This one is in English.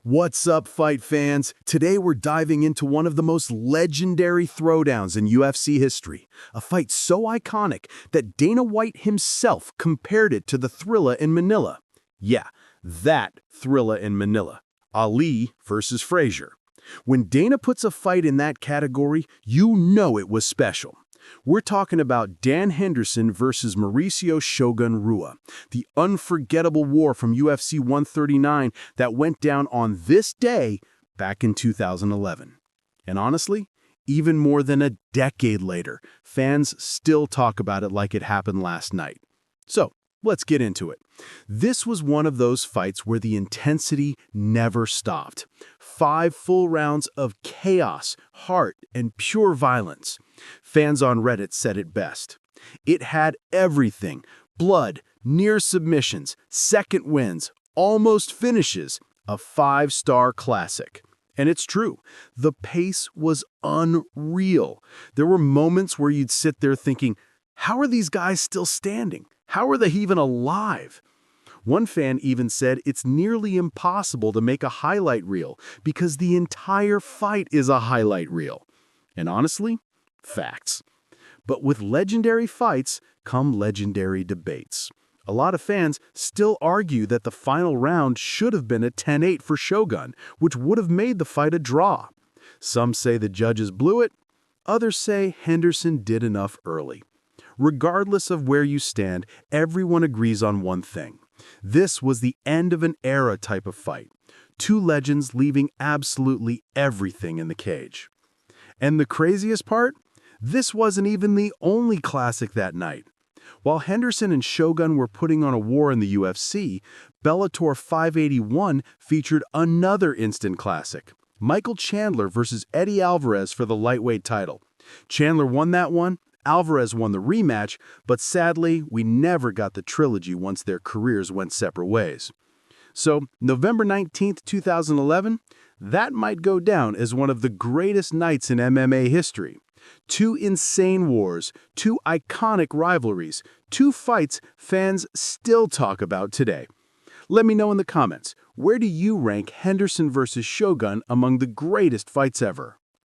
What's up, fight fans? Today we're diving into one of the most legendary throwdowns in UFC history, a fight so iconic that Dana White himself compared it to the Thrilla in Manila. Yeah, that Thrilla in Manila. Ali versus Frazier. When Dana puts a fight in that category, you know it was special. We're talking about Dan Henderson versus Mauricio Shogun Rua, the unforgettable war from UFC 139 that went down on this day back in 2011. And honestly, even more than a decade later, fans still talk about it like it happened last night. So, let's get into it. This was one of those fights where the intensity never stopped. 5 full rounds of chaos, heart, and pure violence. Fans on Reddit said it best. It had everything: blood, near submissions, second wins, almost finishes, a 5-star classic. And it's true, the pace was unreal. There were moments where you'd sit there thinking, how are these guys still standing? How are they even alive? One fan even said it's nearly impossible to make a highlight reel because the entire fight is a highlight reel. And honestly, facts. But with legendary fights come legendary debates. A lot of fans still argue that the final round should have been a 10-8 for Shogun, which would have made the fight a draw. Some say the judges blew it. Others say Henderson did enough early. Regardless of where you stand, everyone agrees on one thing. This was the end of an era type of fight. 2 legends leaving absolutely everything in the cage. And the craziest part? This wasn't even the only classic that night. While Henderson and Shogun were putting on a war in the UFC, Bellator 581 featured another instant classic: Michael Chandler versus Eddie Alvarez for the lightweight title. Chandler won that one. Alvarez won the rematch, but sadly, we never got the trilogy once their careers went separate ways. So, November 19th, 2011, that might go down as one of the greatest nights in MMA history. 2 insane wars, 2 iconic rivalries, 2 fights fans still talk about today. Let me know in the comments, where do you rank Henderson versus Shogun among the greatest fights ever?